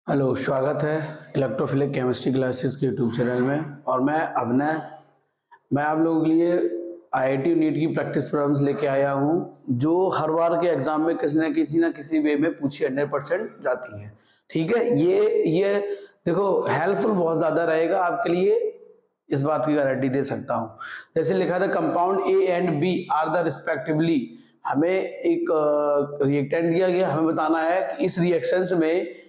Hello, स्वागत है electrophilic chemistry classes के यूट्यूब चैनल में। और मैं अभिनय आप लोगों के लिए आईआईटी नीट की प्रैक्टिस प्रॉब्लम्स लेके आया हूं, जो हर बार के एग्जाम में किसी ना किसी वे में पूछी 100% जाती है। ठीक है, ये देखो हेल्पफुल बहुत ज्यादा रहेगा आपके लिए, इस बात की गारंटी दे सकता हूं। जैसे लिखा था compound A and B are the respectively, हमें एक रिएक्टेंट दिया गया, हमें बताना है कि इस रिएक्शंस में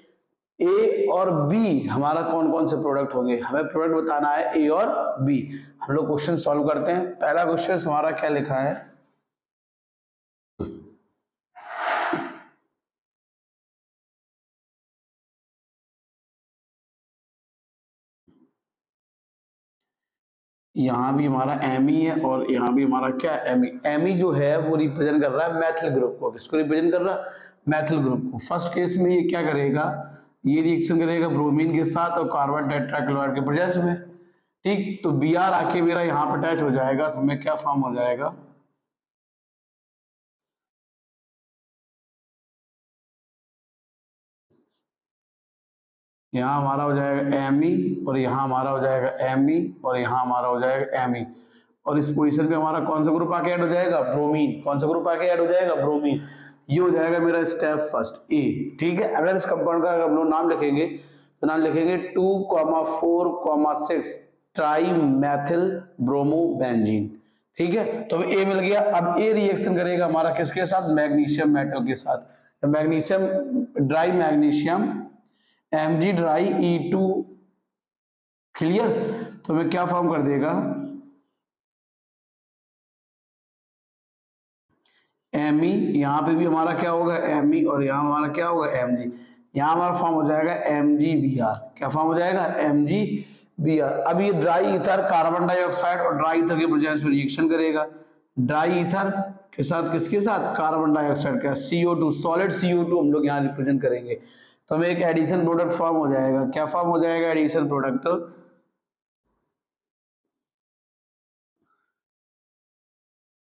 ए और बी हमारा कौन कौन से प्रोडक्ट होंगे। हमें प्रोडक्ट बताना है ए और बी। हम लोग क्वेश्चन सॉल्व करते हैं। पहला क्वेश्चन हमारा क्या लिखा है, यहाँ भी हमारा एम ई है और यहाँ भी हमारा क्या एम ई। एम ई जो है वो रिप्रेजेंट कर रहा है मैथिल ग्रुप को। किसको रिप्रेजेंट कर रहा है? मैथिल ग्रुप को। फर्स्ट केस में ये क्या करेगा, ये रिएक्शन करेगा ब्रोमीन के साथ और कार्बन टेट्राक्लोराइड के प्रेजेंस में। ठीक, तो बी आर आके मेरा यहाँ पर अटैच हो जाएगा, तो हमें क्या फॉर्म हो जाएगा, यहाँ हमारा हो जाएगा एम ई और यहाँ हमारा हो जाएगा एम ई और यहाँ हमारा हो जाएगा एम ई। और इस पोजीशन पे हमारा कौन सा ग्रुप आके ऐड हो जाएगा? ब्रोमीन। कौन सा ग्रुप आके ऐड हो जाएगा? ब्रोमीन। ये हो जाएगा मेरा स्टेप फर्स्ट ए। ठीक है, अगर इस कंपाउंड का हम लोग नाम लिखेंगे तो नाम लिखेंगे 2,4,6 ट्राई मैथिल ब्रोमोबेंजीन। ठीक है, तो ए मिल गया। अब ए रिएक्शन करेगा हमारा किसके साथ? मैग्नीशियम मेटल के साथ। Magnesium dry magnesium Mg dry E2। Clear, तो हमें क्या फॉर्म कर देगा? Me। यहाँ पे भी हमारा क्या होगा? Me और यहाँ हमारा क्या होगा? Mg। यहाँ हमारा फॉर्म हो जाएगा MgBr। क्या फॉर्म हो जाएगा? MgBr। अब ये ड्राई ईथर कार्बन डाइऑक्साइड और ड्राई ईथर के प्रेजेंस में रिएक्शन करेगा। ड्राई ईथर के साथ किसके साथ? कार्बन डाइऑक्साइड का CO2, सॉलिड CO2 हम लोग यहाँ रिप्रेजेंट करेंगे। तो हमें एक एडिशन प्रोडक्ट फॉर्म हो जाएगा। क्या फॉर्म हो जाएगा? Addition product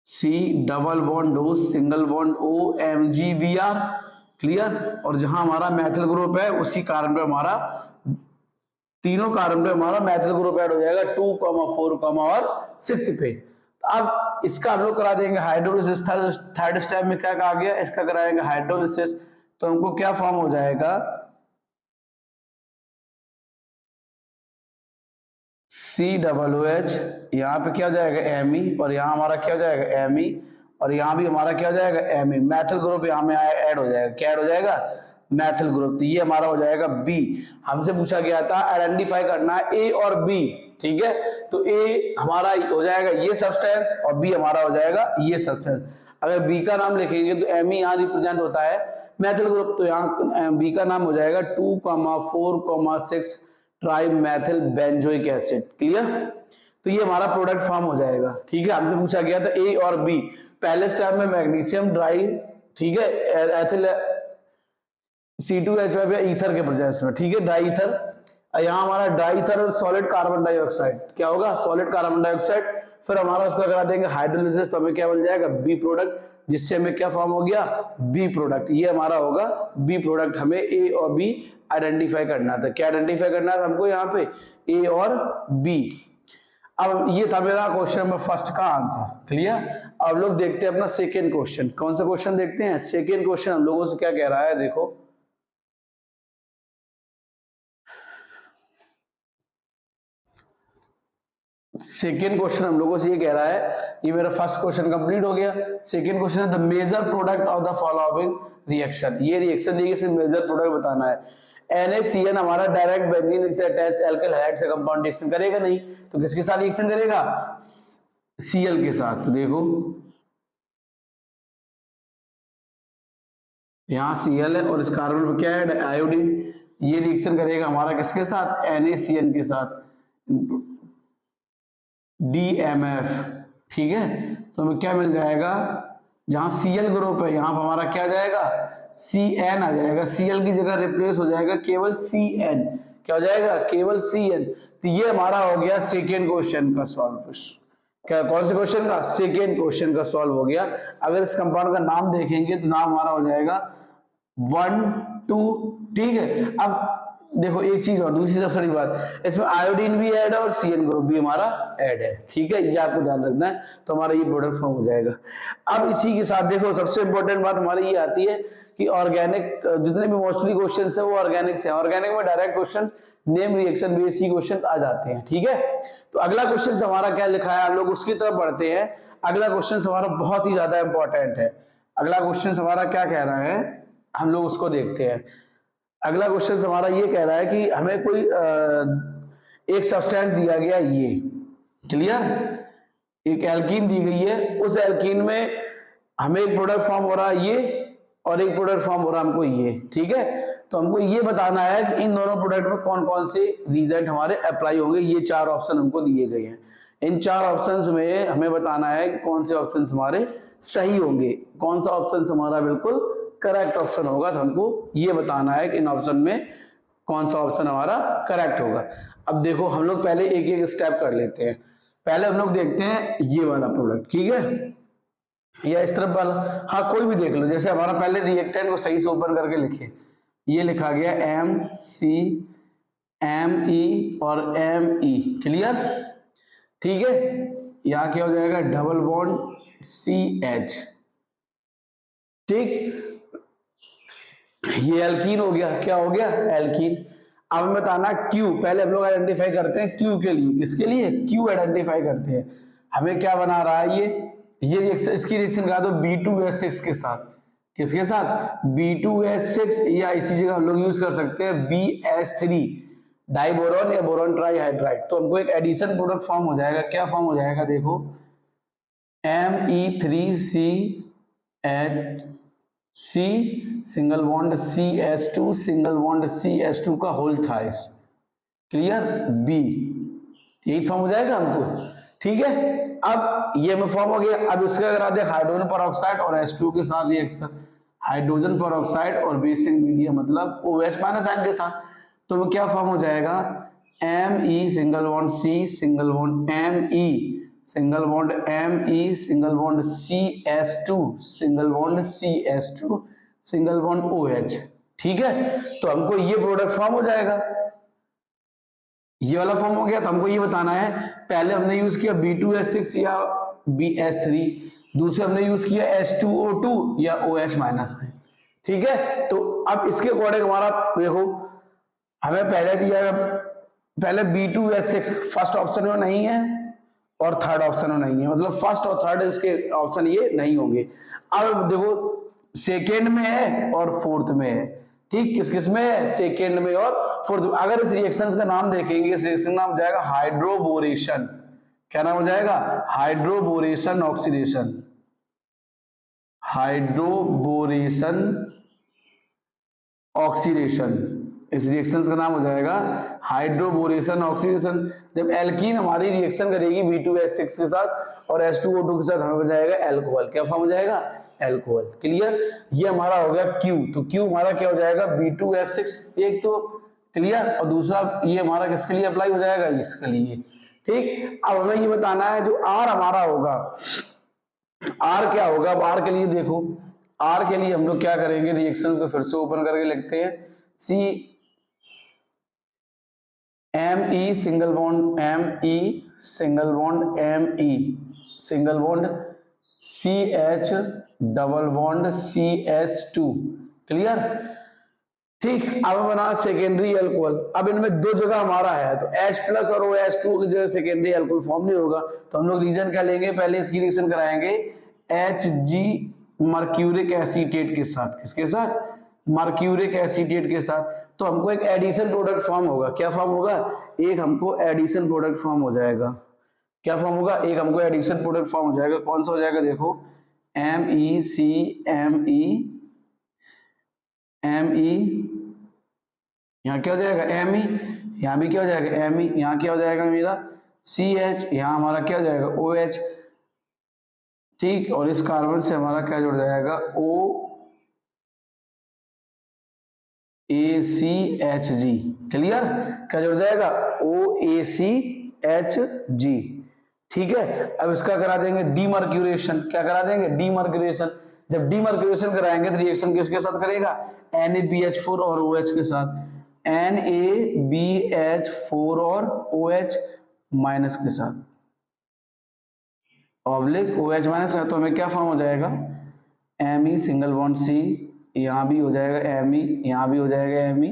C double bond O single bond O MgBr। Clear, और जहां हमारा मैथिल ग्रुप है उसी कार्बन पे हमारा, तीनों कार्बन पे हमारा मैथिल ग्रुप ऐड हो जाएगा 2, 4 और 6 पे। अब इसका हम लोग करा देंगे हाइड्रोलिसिस। थर्ड स्टेप में क्या कहा गया? इसका कराएंगे हाइड्रोलिसिस। तो हमको क्या फॉर्म हो जाएगा? COOH। यहाँ पे क्या हो जाएगा? Me और यहाँ हमारा क्या हो जाएगा? Me और यहाँ भी हमारा क्या हो जाएगा? Me। मैथिल ग्रुप यहाँ में ऐड हो जाएगा। क्या ऐड हो जाएगा? मैथिल ग्रुप। तो ये हमारा हो जाएगा B। हमसे पूछा गया था आइडेंटिफाई करना है A और B। ठीक है, तो A हमारा हो जाएगा ये सब्सटेंस और B हमारा हो जाएगा ये सब्सटेंस। अगर B का नाम लिखेंगे तो Me यहाँ रिप्रेजेंट होता है मैथिल ग्रुप, तो यहाँ B का नाम हो जाएगा 2,4,6 try Maithil benzoic acid. Clear, तो ये हमारा प्रोडक्ट फॉर्म हो जाएगा। ठीक है, हमसे पूछा गया था ए और बी। पहले स्टेप में मैग्नीशियम ड्राई, ठीक है, एथिल C2H5 ईथर के प्रेजेंस में। ठीक है, डाई ईथर। यहाँ हमारा डाई ईथर और सॉलिड कार्बन डाइऑक्साइड, क्या होगा? Solid carbon dioxide. फिर हमारा उसका करा देंगे हाइड्रोलिसिस, तो हमें क्या बन जाएगा? बी प्रोडक्ट, जिससे हमें क्या फॉर्म हो गया? B product. ये हमारा होगा बी प्रोडक्ट। हमें ए और बी आइडेंटिफाई करना था। क्या आइडेंटिफाई करना था हमको? यहाँ पे ए और बी। अब ये था मेरा क्वेश्चन नंबर फर्स्ट का आंसर। क्लियर, अब लोग देखते हैं अपना सेकेंड क्वेश्चन। कौन सा क्वेश्चन देखते हैं? सेकेंड क्वेश्चन हम लोगों से क्या कह रहा है, देखो। सेकेंड क्वेश्चन हम लोगों से ये कह रहा है, ये मेरा फर्स्ट क्वेश्चन कंप्लीट हो गया। सेकेंड क्वेश्चन है the major product of the following reaction. ये रिएक्शन दी गई, मेजर प्रोडक्ट बताना है। NaCN हमारा डायरेक्ट बेंजीन से अटैच एल्काइल हैलाइड से कंपाउंड रिएक्शन करेगा नहीं, तो किसके साथ रिएक्शन करेगा? Cl के साथ। तो देखो यहाँ Cl है और इस कार्बन पे क्या है? आयोडीन। ये रिएक्शन करेगा हमारा किसके साथ? NaCN के साथ, DMF। ठीक है, तो हमें क्या मिल जाएगा? जहां Cl ग्रुप है यहाँ पर हमारा क्या जाएगा? Cn आ जाएगा। Cl की जगह रिप्लेस हो जाएगा केवल Cn। क्या हो जाएगा? केवल Cn। तो ये हमारा हो गया सेकेंड क्वेश्चन का सॉल्व। क्या, कौन से क्वेश्चन का? सेकेंड क्वेश्चन का सॉल्व हो गया। अगर इस कंपाउंड का नाम देखेंगे तो नाम हमारा हो जाएगा 1, 2। ठीक है, अब देखो एक चीज और, दूसरी सबसे बड़ी बात, इसमें आयोडीन भी ऐड है और CN ग्रुप भी हमारा ऐड है, ठीक है, ये आपको ध्यान रखना है, तो हमारा ये प्रोडक्ट फॉर्म हो जाएगा। अब इसी के साथ देखो सबसे इंपॉर्टेंट बात हमारी ये आती है कि ऑर्गेनिक जितने भी मोस्टली क्वेश्चन है वो ऑर्गेनिक से, ऑर्गेनिक में direct question name reaction base ही क्वेश्चन आ जाते हैं, ठीक है। तो अगला क्वेश्चन हमारा क्या लिखा है, हम लोग उसकी तरफ बढ़ते हैं। अगला क्वेश्चन हमारा बहुत ही ज्यादा इंपॉर्टेंट है। अगला क्वेश्चन हमारा क्या कह रहा है, हम लोग उसको देखते हैं। अगला क्वेश्चन हमारा ये कह रहा है कि हमें कोई एक सब्सटेंस दिया गया, ये क्लियर, एक एल्कीन दी गई है, उस एल्कीन में हमें एक प्रोडक्ट फॉर्म हो रहा है ये, और एक प्रोडक्ट फॉर्म हो रहा है हमको ये, ठीक है। तो हमको ये बताना है कि इन दोनों प्रोडक्ट में कौन कौन से रिएजेंट हमारे अप्लाई होंगे। ये 4 ऑप्शन हमको दिए गए हैं, इन 4 ऑप्शंस में हमें बताना है कि कौन से ऑप्शंस हमारे सही होंगे, कौन सा ऑप्शन हमारा बिल्कुल करेक्ट ऑप्शन होगा। तो हमको ये बताना है कि इन ऑप्शन में कौन सा ऑप्शन हमारा करेक्ट होगा। अब देखो हम लोग पहले एक एक स्टेप कर लेते हैं। पहले हम लोग देखते हैं ये वाला प्रोडक्ट, ठीक है, या इस तरफ वाला, हाँ कोई भी देख लो। जैसे हमारा पहले रिएक्टेंट को सही से ओपन करके लिखे, ये लिखा गया MCME और ME, क्लियर, ठीक है। यहां क्या हो जाएगा, डबल बॉन्ड CH, ठीक, ये एल्कीन हो गया, क्या हो गया, एल्कीन। अब हमें बताना Q, पहले हम लोग आइडेंटिफाई करते हैं Q के लिए, किसके लिए, Q आइडेंटिफाई करते हैं। हमें क्या बना रहा है ये रिएक्शन, इसकी रिएक्शन करा दो B2S6 के साथ, किसके साथ, B2S6, या इसी जगह हम लोग यूज कर सकते हैं BS3 डाइबोरॉन या बोरॉन ट्राइहाइड्राइड। तो हमको एक एडिशन प्रोडक्ट फॉर्म हो जाएगा, क्या फॉर्म हो जाएगा, देखो Me3CH single bond CH2 single bond CH2 का होल थाइस, क्लियर, B, यही फॉर्म हो जाएगा हमको, ठीक है। अब ये में फॉर्म हो गया। अब इसका करा दे हाइड्रोजन पेरोक्साइड और H2 के साथ रिएक्शन, हाइड्रोजन पेरोक्साइड और बेसिक मीडियम मतलब OH माइनस आयन के साथ, तो वो क्या फॉर्म हो जाएगा, Me single bond C single bond Me single bond Me single bond CH2 single bond CH2 single bond OH, ठीक है। तो हमको ये प्रोडक्ट फॉर्म हो जाएगा, ये वाला फॉर्म हो गया। तो हमको ये बताना है, पहले हमने यूज किया B2S6 या BS3, दूसरे हमने यूज किया H2O2 या OH माइनस, ठीक है। तो अब इसके अकॉर्डिंग हमारा देखो, हमें पहले दिया, पहले B2S6 फर्स्ट ऑप्शन में नहीं है और थर्ड ऑप्शन में नहीं है, मतलब फर्स्ट और थर्ड इसके ऑप्शन ये नहीं होंगे। अब देखो सेकेंड में है और फोर्थ में है, ठीक, किस किस में है, सेकेंड में और फोर्थ। अगर इस रिएक्शन का नाम देखेंगे, इस रिएक्शन का नाम हो जाएगा हाइड्रोबोरेशन, क्या नाम हो जाएगा, हाइड्रोबोरेशन ऑक्सीडेशन, हाइड्रोबोरेशन ऑक्सीडेशन, इस रिएक्शन का नाम हो जाएगा हाइड्रोबोरेशन ऑक्सीडेशन। जब एल्कीन हमारी रिएक्शन करेगी B2S6 के साथ और H2O2 के साथ, हमें हो जाएगा एल्कोहल, क्या फॉर्म हो जाएगा, एल्कोहल, क्लियर। ये हमारा हो गया Q, तो Q हमारा क्या हो जाएगा, B2S6 एक तो, क्लियर, और दूसरा ये हमारा किसके लिए अप्लाई हो जाएगा, इसके लिए, ठीक। अब हमें ये बताना है जो R हमारा होगा, R क्या होगा। अब R के लिए देखो, R के लिए हम लोग क्या करेंगे, रिएक्शंस को फिर से ओपन करके लिखते हैं, CME single bond Me single bond Me single bond CH double bond CH2, clear, ठीक। अब बना सेकेंडरी अल्कोहल। अब इनमें दो जगह हमारा है, तो H प्लस और OH2 की जगह सेकेंडरी अल्कोहल फॉर्म नहीं होगा, तो हम लोग रीजन क्या लेंगे, पहले इसकी रिएक्शन कराएंगे Hg मर्क्यूरिक एसीटेट के साथ, किसके साथ, मर्क्यूरिक एसीटेट के साथ। तो हमको एक एडिशन प्रोडक्ट फॉर्म होगा, क्या फॉर्म होगा, एक हमको एडिशन प्रोडक्ट फॉर्म हो जाएगा, क्या फॉर्म होगा, एक हमको एडिशन प्रोडक्ट फॉर्म हो जाएगा। कौन सा हो जाएगा, देखो MECME यहाँ क्या हो जाएगा, Me, यहाँ भी क्या हो जाएगा, Me, यहाँ क्या हो जाएगा मेरा CH, यहाँ हमारा क्या हो जाएगा, OH, ठीक। और इस कार्बन से हमारा क्या जुड़ जाएगा, OACHG, क्लियर, क्या जुड़ जाएगा, OACHG, ठीक है। अब इसका करा देंगे डीमर्क्यूरेशन, क्या करा देंगे, डीमर्क्यूरेशन। जब डीमर्क्यूरेशन कराएंगे तो रिएक्शन किसके साथ करेगा, NaBH4 और OH के साथ। NaBH4 और OH माइनस के साथ, ऑब्लिक OH माइनस है, तो हमें क्या फॉर्म हो जाएगा, Me सिंगल बॉन्ड C, यहाँ भी हो जाएगा Me, यहाँ भी हो जाएगा Me,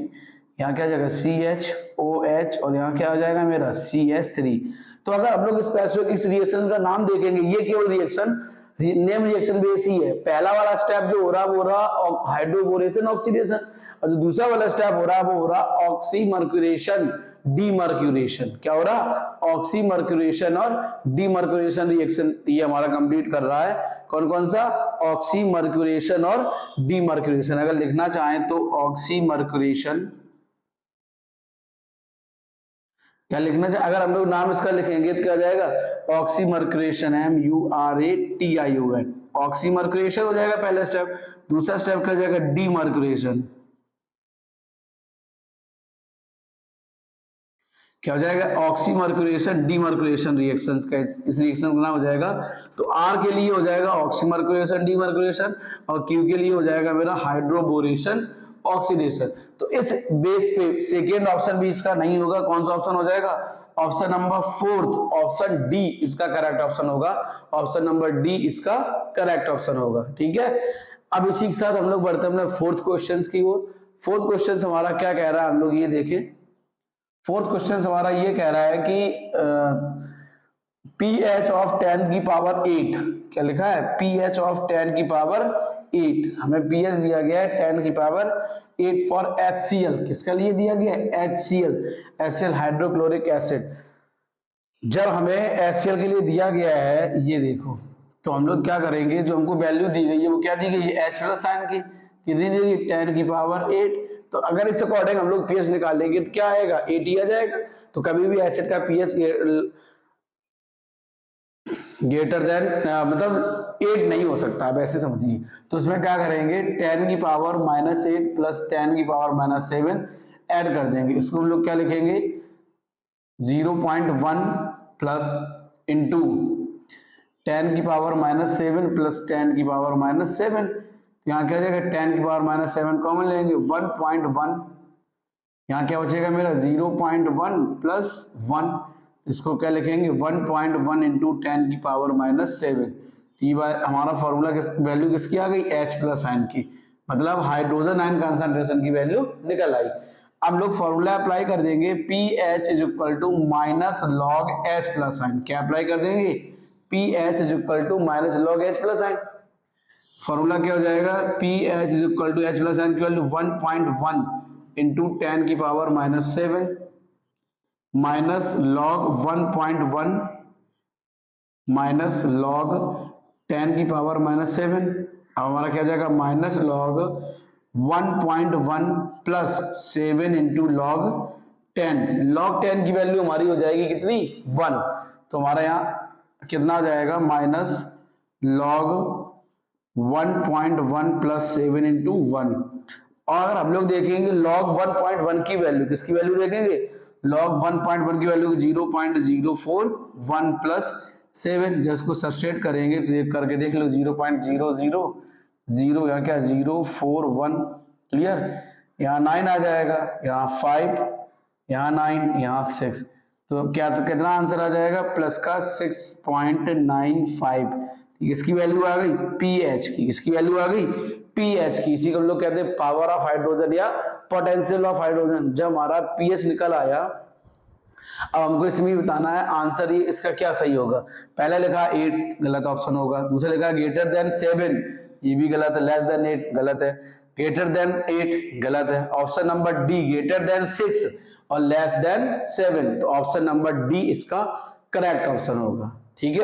यहाँ क्या हो जाएगा CHOH और यहाँ क्या हो जाएगा मेरा CH3। तो अगर हम लोग स्पेसिफिक इस रिएक्शन का नाम देखेंगे, ये केवल रिएक्शन नेम रिएक्शन बेस ही है। पहला वाला स्टेप जो हो रहा है वो हो रहा हाइड्रोबोरेशन ऑक्सीडेशन, और जो दूसरा वाला स्टेप हो रहा है वो हो रहा ऑक्सीमर्क्यूरेशन डीमर्क्यूरेशन। क्या हो रहा, ऑक्सीमर्क्यूरेशन और डीमर्क्यूरेशन रिएक्शन ये हमारा कंप्लीट कर रहा है। कौन कौन सा, ऑक्सीमर्क्यूरेशन और डीमर्क्यूरेशन। अगर लिखना चाहें तो ऑक्सीमर्क्यूरेशन, क्या लिखना चाहिए, अगर हम लोग नाम इसका लिखेंगे तो क्या हो जाएगा, ऑक्सीमर्क्यूरेशन MURATION, ऑक्सीमर्क्यूरेशन हो जाएगा पहला स्टेप। दूसरा स्टेप क्या हो जाएगा, डीमर्क्यूरेशन, क्या हो जाएगा, ऑक्सीमर्क्यूरेशन डीमर्क्यूरेशन रिएक्शन का इस रिएक्शन का नाम हो जाएगा। तो आर के लिए हो जाएगा ऑक्सीमर्क्यूरेशन डीमर्क्यूरेशन, और क्यू के लिए हो जाएगा मेरा हाइड्रोबोरेशन ऑक्सीडेशन। तो इस बेस पे सेकेंड ऑप्शन भी इसका नहीं होगा, कौन सा ऑप्शन हो जाएगा, option number fourth, option D इसका करेक्ट ऑप्शन होगा, ऑप्शन नंबर डी इसका करेक्ट ऑप्शन होगा। ठीक है, अब इसी के साथ हम लोग बढ़ते हैं अपने फोर्थ क्वेश्चन की ओर। फोर्थ क्वेश्चन हमारा क्या कह रहा है, हम लोग ये देखें। फोर्थ क्वेश्चन हमारा ये कह रहा है कि pH ऑफ 10 की पावर 8, क्या लिखा है, pH ऑफ 10 की पावर 8, हमें pH दिया गया है 10 की पावर 8 फॉर HCl, किसका लिए दिया गया है, HCl हाइड्रोक्लोरिक एसिड। जब हमें HCl के लिए दिया गया है, ये देखो, तो हम लोग क्या करेंगे, जो हमको वैल्यू दी गई है वो क्या दी गई है, H प्लस साइन की, कितनी दी गई, 10 की पावर 8। तो अगर इस अकॉर्डिंग हम लोग pH निकालेंगे तो क्या आएगा, 80 आ जाएगा। तो कभी भी एसिड का pH ग्रेटर देन मतलब 8 नहीं हो सकता, अब ऐसे समझिए। तो उसमें क्या करेंगे, 10 की पावर -8 प्लस 10 की पावर -7 ऐड कर देंगे। इसको हम लोग क्या लिखेंगे, 0.1 प्लस इंटू 10 की पावर -7 प्लस 10 की पावर -7, यहाँ क्या हो जाएगा, 10 की पावर -7 कॉमन लेंगे, 1.1, यहाँ क्या बचेगा मेरा 0.1 प्लस 1, इसको क्या लिखेंगे 1.1 इंटू 10 की पावर -7। ये हमारा फॉर्मूला वैल्यू किसकी आ गई, H प्लस आयन की, मतलब हाइड्रोजन आयन कंसंट्रेशन की वैल्यू निकल आई। अब लोग फॉर्मूला अप्लाई कर देंगे, pH is equal to minus log H plus ion. क्या अप्लाई कर देंगे, pH is equal to minus log H plus ion. Formula क्या हो जाएगा, pH is equal to H plus ion की वैल्यू 1.1 इंटू 10 की power -7 minus log 1.1 minus log 10 की power -7। अब हमारा क्या हो जाएगा, minus log 1.1 plus 7 into log 10। Log 10 की वैल्यू हमारी हो जाएगी कितनी, 1। तो हमारा यहाँ कितना हो जाएगा, माइनस लॉग 1.1 प्लस 7 इंटू 1। और हम लोग देखेंगे लॉग 1.1 की वैल्यू, किसकी वैल्यू देखेंगे, लॉग 1.1 की वैल्यू 0.041 प्लस 7। जिसको सब्सट्रेट करेंगे तो ये करके देख लो, 0.000, यहाँ क्या 041, क्लियर। यहाँ 9 आ जाएगा, यहाँ 5, यहाँ 9, यहाँ 6। तो क्या, तो कितना आंसर आ जाएगा, प्लस का 6.95। किसकी वैल्यू आ गई, pH की, किसकी वैल्यू आ गई, pH की। इसी को हम लोग कहते हैं पावर ऑफ हाइड्रोजन या पोटेंशियल ऑफ हाइड्रोजन। जब हमारा pH निकल आया, अब हमको इसमें बताना है आंसर, ये इसका क्या सही होगा। पहले लिखा 8, गलत ऑप्शन होगा। दूसरा लिखा ग्रेटर देन 7, ये भी गलत है। लेस देन 8 गलत है। ग्रेटर देन 8 गलत है। Option number D greater than 6 और लेस देन 7, तो ऑप्शन नंबर डी इसका करेक्ट ऑप्शन होगा। ठीक है।